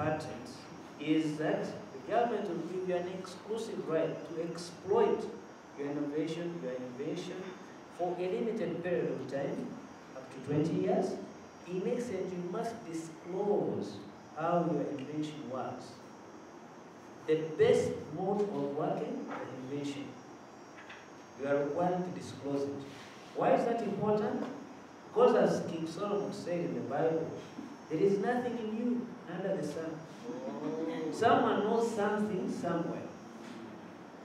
patents is that the government will give you an exclusive right to exploit your innovation for a limited period of time, up to 20 years. In exchange, you must disclose how your invention works. The best mode of working the invention. You are required to disclose it. Why is that important? Because as King Solomon said in the Bible, there is nothing in you under the sun. Someone knows something somewhere.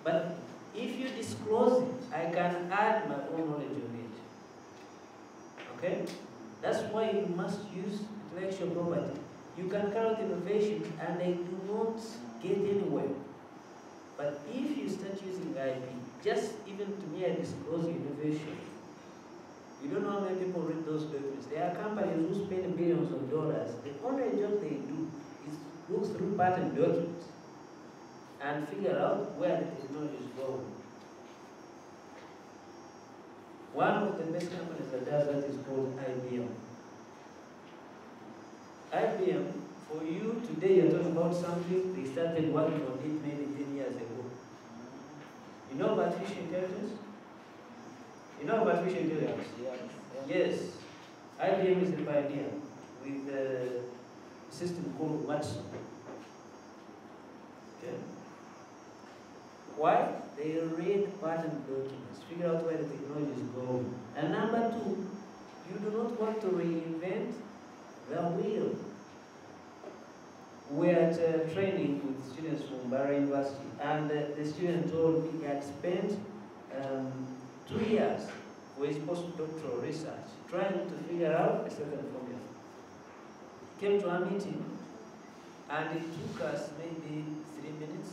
But if you disclose it, I can add my own knowledge on it. Okay? That's why you must use intellectual property. You can carry out innovation and they do not get anywhere. But if you start using IP, just even to me, I disclose innovation. You don't know how many people read those papers. There are companies who spend billions of dollars. The only job they do is look through patent documents and figure out where the technology is going. One of the best companies that does that is called IBM. IBM, for you today, you're talking about something they started working on it maybe 10 years ago. You know about artificial intelligence? You know about artificial intelligence? Yes. IBM is the pioneer with a system called Watson. Okay. Why? They read patent documents, figure out where the technology is going. And number two, you do not want to reinvent the wheel. We are at training with students from Barra University, and the student told me he had spent 2 years for his postdoctoral research trying to figure out a certain formula. He came to our meeting, and it took us maybe 3 minutes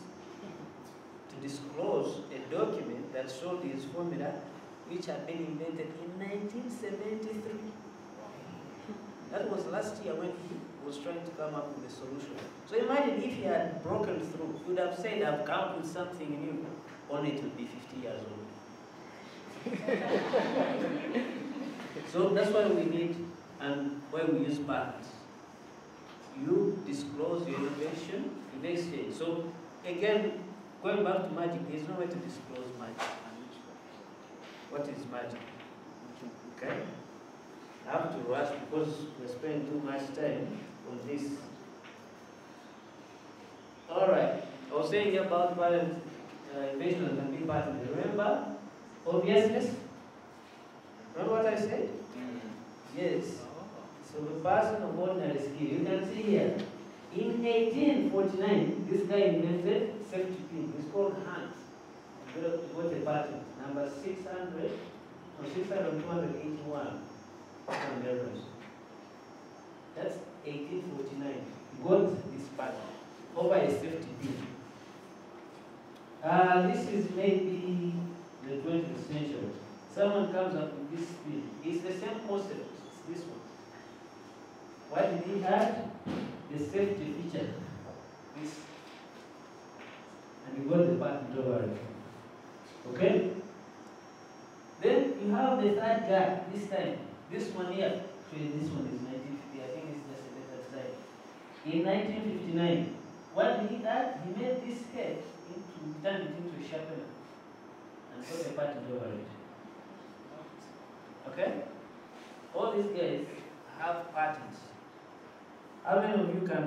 to disclose a document that showed his formula, which had been invented in 1973. That was last year when he was trying to come up with a solution. So imagine if he had broken through, he would have said, I've come up with something new, only to be 50 years old. So that's why we need, and why we use patents. You disclose your innovation in exchange. So again, going back to magic, there's no way to disclose magic. What is magic? Okay? I have to rush because we spend too much time on this. Alright, I was saying about patent invention that can be patented. Remember obviousness? Remember what I said? Yes. So the person of ordinary skill, you can see here, in 1849, this guy invented safety pin. It's called Hans. He got a patent, number 6,281. That's 1849. He got this patent over a safety pin. This is maybe the 20th century. Someone comes up with this pin. It's the same concept. It's this one. What did he add? The safety feature. This. And you got the patent over it. Okay? Then you have the third guy this time. This one here. Actually, this one is 1950. I think it's just a better slide. In 1959, what did he add? He made this head turned it into a sharpener and got a patent over it. Okay? All these guys have patents. How many of you can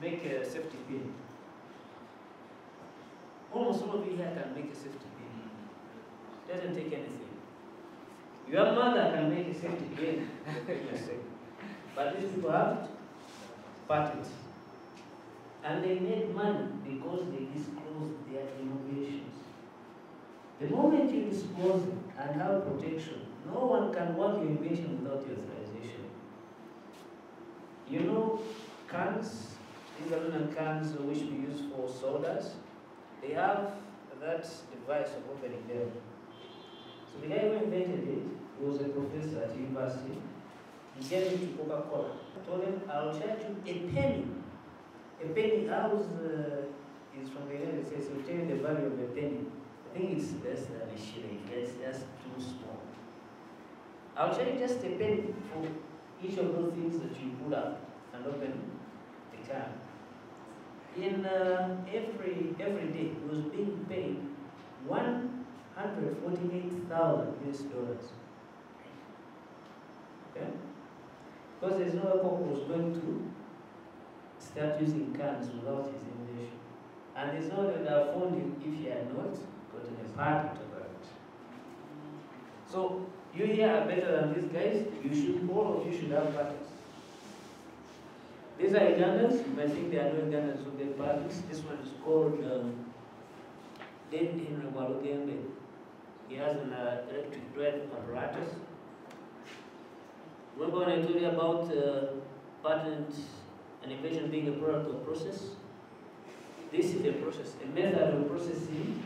make a safety pin? Almost all of you here can make a safety pin. It doesn't take anything. Your mother can make a safety pin. But these people have patents. And they made money because they disclosed their innovations. The moment you disclose it and have protection, no one can work your invention without your authorization. You know, cans, these aluminum cans which we use for sodas, they have that device of opening them. So the guy who invented it, he was a professor at university. He gave it to Coca-Cola. Told him, I'll charge you a penny. A penny house is from the United States. He'll tell you the value of a penny. I think it's less than a shilling. That's just too small. I'll charge you just a penny for each of those things that you put up. and open the can. In every day, he was being paid 148,000 US dollars. Okay? Because there's no alcohol who was going to start using cans without his innovation. And there's no one that would have found him if he had not gotten a patent over it. So, you here are better than these guys. All of you should have patents. These are Ugandans. You might think there are no Ugandans who get patents. This one is called David Henry Walugembe. He has an electric drive apparatus. Remember when I told you about patent and invention being a product of process? This is a process, a method of processing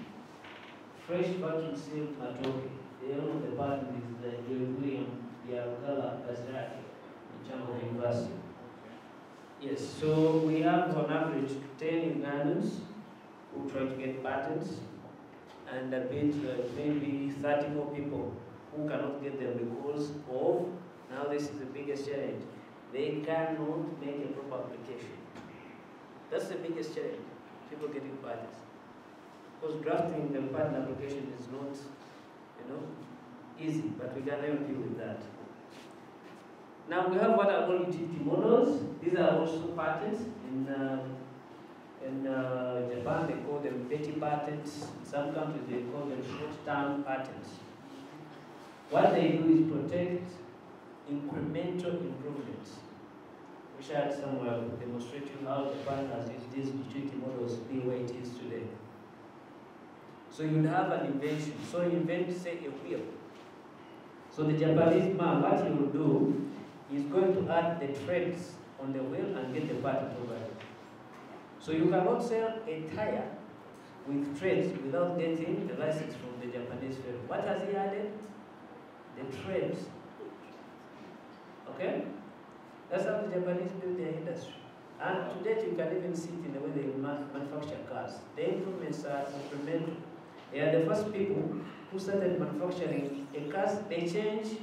fresh vacuum sealed matoke. The owner of the patent is William Biarukala Baziraki in Chambo University. Yes, so we have on average 10 Ugandans who try to get patents, and a bit maybe 30 more people who cannot get them because of, now this is the biggest challenge, they cannot make a proper application. That's the biggest challenge, people getting patents. Because drafting the patent application is not, easy, but we can help you with that. Now we have what are called utility models. These are also patents. In Japan, they call them petty patents. In some countries, they call them short-term patents. What they do is protect incremental improvements. We shall somewhere demonstrate you how Japan has used these utility models to be where it is today. So you have an invention. So you invent, say, a wheel. So the Japanese man, what he will do, is going to add the threads on the wheel and get the patent over it. So you cannot sell a tire with threads without getting the license from the Japanese firm. What has he added? The threads. Okay? That's how the Japanese build their industry. And to date, you can even see it in the way they manufacture cars. The improvements are incremental. They are the first people who started manufacturing a cars. They change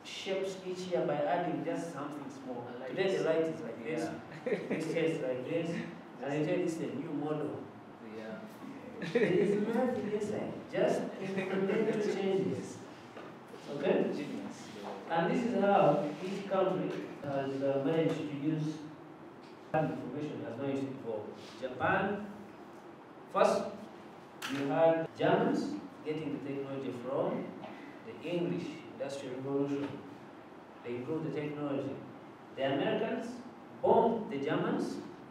shapes each year by adding just something small. Today the light is like this, this chair is like this, and they tell you this is a new model. There is nothing inside, just incremental changes. Okay? And this is how each country has managed to use information has managed to evolve. Japan, first you had Germans getting the technology from the English Industrial Revolution. They improved the technology. The Americans bombed the Germans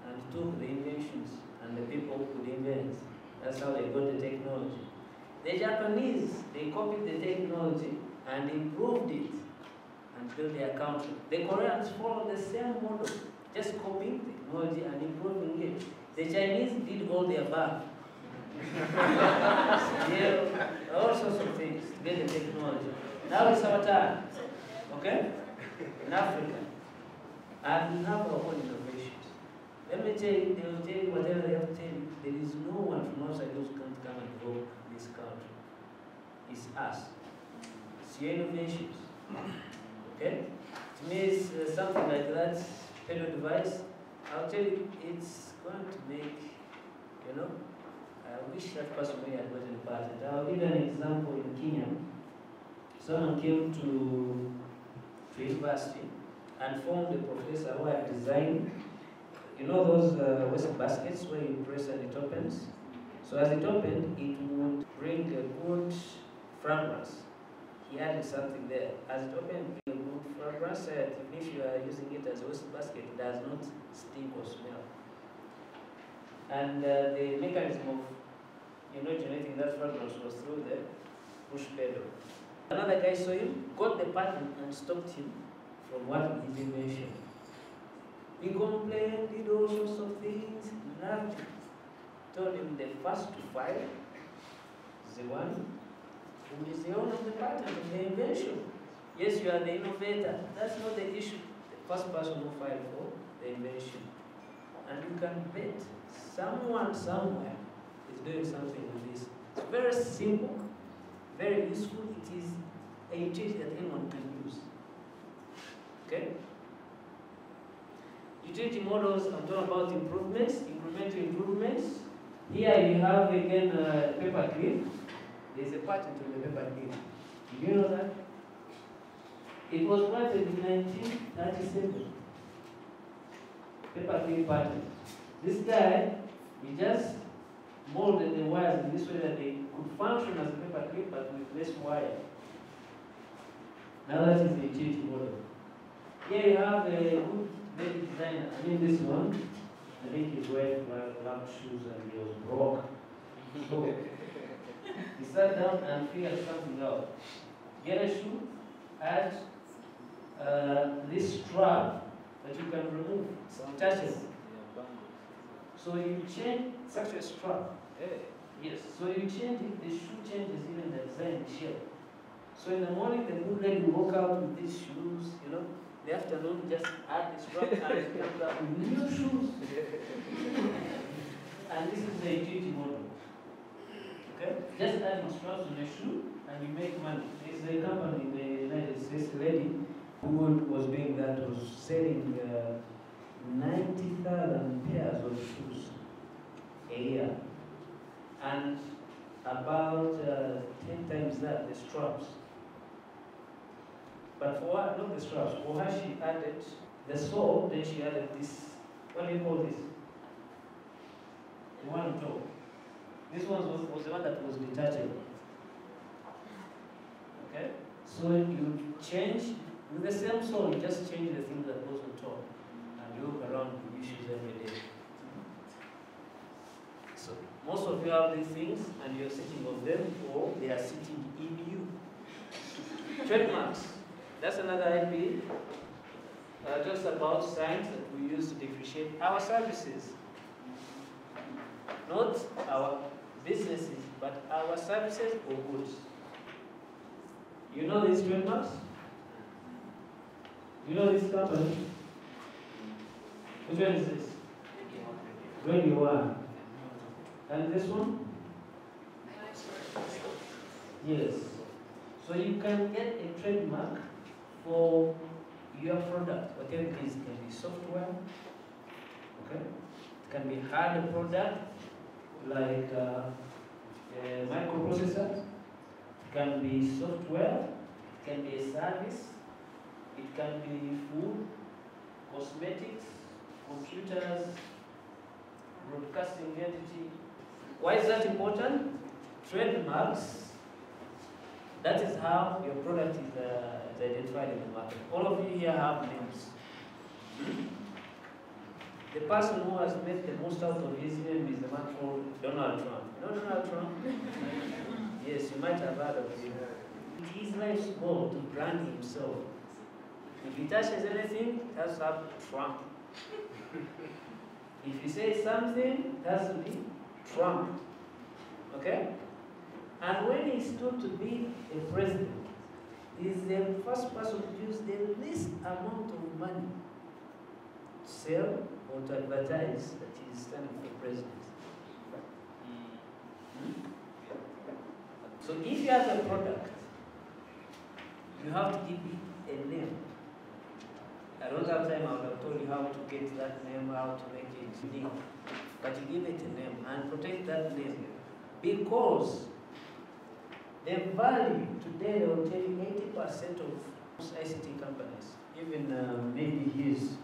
and took the inventions and the people who could invent. That's how they got the technology. The Japanese, they copied the technology and improved it and built their country. The Koreans followed the same model, just copying technology and improving it. The Chinese did all the above. Yeah, all sorts of things to get the technology. Now it's our turn, okay? In Africa. And we have our own innovations. Let me tell you, they will tell you whatever they have to tell you. There is no one from outside who's going to come and work this country. It's us. It's your innovations. Okay? To me, it's something like that, pedal device. I'll tell you, it's going to make, I wish that person may have gotten a patent. I'll give you an example in Kenya. Someone came to university and found a professor who had designed, those waste baskets where you press and it opens. So as it opened, it would bring a good fragrance. He added something there. As it opened, it bring a good fragrance. Even if you are using it as a waste basket, it does not stink or smell. And the mechanism of generating that fragrance was through the push pedal. Another guy saw him, got the patent and stopped him from working his invention. He complained, did all sorts of things, nothing. Told him the first to file is the one who is the owner of the patent of the invention. Yes, you are the innovator. That's not the issue. The first person who filed for the invention. And you can bet someone somewhere is doing something with this. It's very simple, very useful. It is a tool that anyone can use. Okay? Utility models, I'm talking about improvements, incremental improvements. Here you have again a paper clip. There's a patent on the paper clip. Did you know that? It was granted in 1937. Paper clip patent. This guy, he just molded the wires in this way that they could function as a paper clip but with less wire. Now that is the utility model. Here you have a good lady designer. I mean this one. I think he's wearing black shoes and he was broke. So he sat down and figured something out. Get a shoe, add this strap that you can remove. It's untouchable. So you change such a strap. Yes. So you change it, the shoe changes even the design, the shape. So in the morning, the good lady walk out with these shoes, you know. In the afternoon, just add the strap and comes out with new shoes. And this is the utility model. Okay? Just adding straps on a shoe and you make money. There's a company in the United States, a lady who was doing that, was selling 90,000 pairs of shoes a year. And about 10 times that, the straps. But for her, not the straps, for her she added the sole, then she added this, what do you call this? The one on top. This one was the one that was detachable. Okay? So you change, with the same sole, you just change the thing that goes on top. And you walk around with issues every day. So most of you have these things and you're sitting on them or they are sitting in you. Trademarks. That's another IP. Just about signs that we use to differentiate our services. Not our businesses, but our services or goods. You know these trademarks? You know this company? Which one is this? 21. And this one? Yes. So you can get a trademark for your product, whatever it is. It can be software, okay? It can be hard product, like microprocessors. It can be software. It can be a service. It can be food, cosmetics, computers, broadcasting entity. Why is that important? Trademarks. That is how your product is identified in the market. All of you here have names. The person who has made the most out of his name is the man called Donald Trump. You know Donald Trump? Yes, you might have heard of him. It is life's goal to brand himself. If he touches anything, it has to have Trump. If he says something, it has to be Trump. Okay? And when he stood to be a president, he's the first person to use the least amount of money to sell or to advertise that he is standing for president. So if you have a product, you have to give it a name. I don't have time, I would have told you how to get that name, how to make it unique. But you give it a name and protect that name. Because the value today, they will tell you 80% of most ICT companies, even maybe his,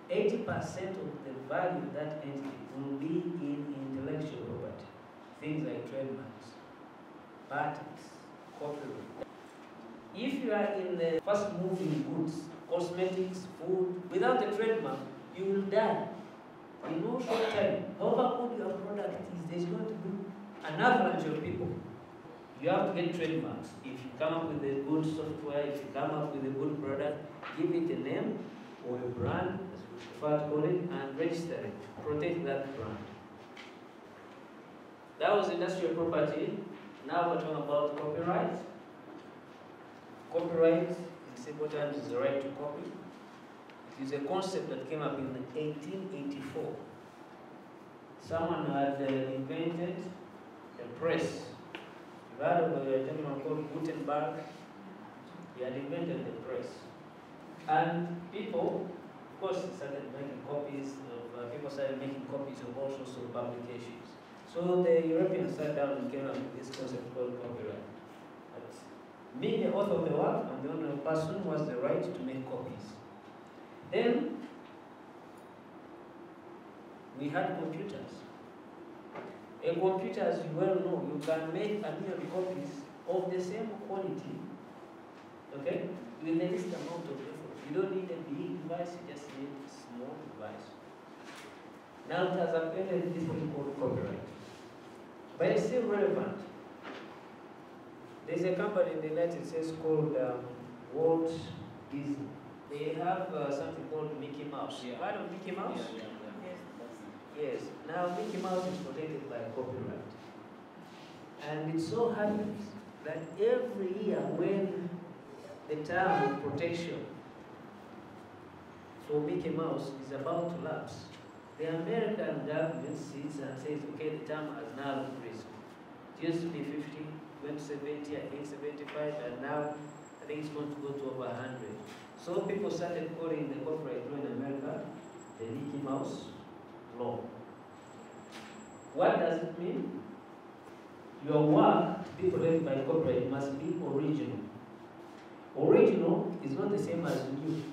80% of the value of that entity will be in intellectual property. Things like trademarks, patents, copyright. If you are in the fast moving goods, cosmetics, food, without a trademark, you will die. In no short time, however good your product is, there's going to be an avalanche of people. You have to get trademarks. If you come up with a good software, if you come up with a good product, give it a name or a brand, as we prefer to call it, and register it. Protect that brand. That was industrial property. Now we're talking about copyright. Copyright, in simple terms, is the right to copy. It is a concept that came up in 1884. Someone had invented the press. You've heard of a gentleman called Gutenberg. He had invented the press. And people course, started making copies of, people started making copies of all sorts of publications. So the Europeans sat down and came up with this concept called copyright. But me, the author of the work, I'm the only person who has the right to make copies. Then we had computers. A computer, as you well know, you can make a million copies of the same quality, okay, with the least amount of effort. You don't need a big device, you just need a small device. Now it has appeared this thing called copyright. But it's still relevant. There's a company in the United States called Walt Disney. They have something called Mickey Mouse. Yeah. Heard of Mickey Mouse? Yeah. Yes. Now Mickey Mouse is protected by copyright. And it so happens that every year when the term of protection for Mickey Mouse is about to lapse, the American government sits and says, okay, the term has now increased. It used to be 50, went to 70, I think 75, and now I think it's going to go to over 100. So people started calling the copyright law in America the Mickey Mouse law. What does it mean? Your work to be protected by copyright must be original. Original is not the same as new.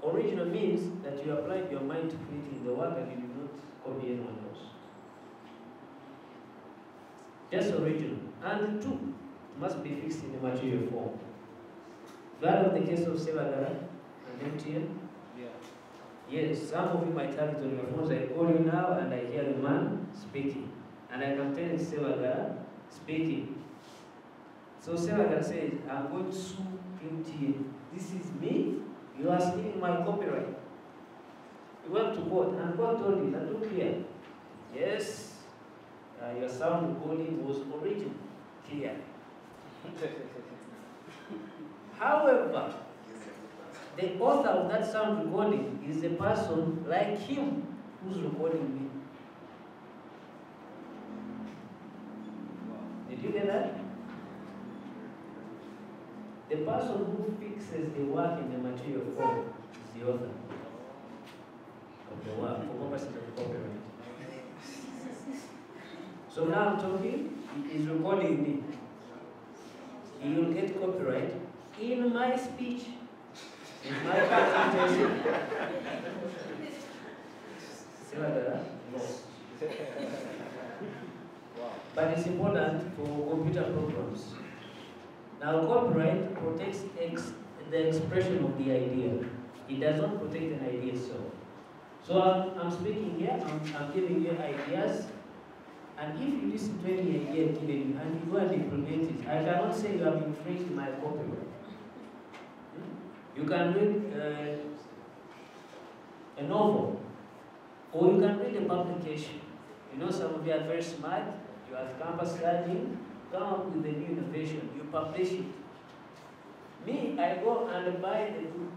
Original means that you applied your mind to creating the work and you did not copy anyone else. Just original. And two, it must be fixed in a material form. That of the case of Sevagara and MTN. Yeah. Yes, some of you might have it on your phones. I call you now and I hear the man speaking. And I can tell it's Sevagara speaking. So Sevagara says, I'm going to sue MTN. This is me. You are stealing my copyright. You went to court and court told you that look here. Yes, your sound recording was original, clear. However, the author of that sound recording is a person like him who's recording me. Did you get that? The person who fixes the work in the material form is the author of the work for purposes of copyright. So now I'm talking, he is recording me. He will get copyright in my speech, in my presentation. See what that? Yes. But it's important for computer programs. Now, copyright protects the expression of the idea. It does not protect an idea itself. So I'm speaking here, I'm giving you ideas, and if you listen to any idea given you and you go and implement it, I cannot say you have infringed my copyright. You can read a novel, or you can read a publication. You know, some of you are very smart, you have campus studying, come up with a new innovation, you publish it. Me, I go and buy the book,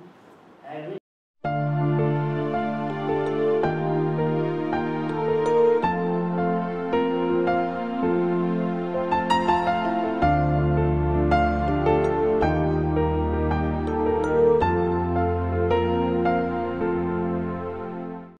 I read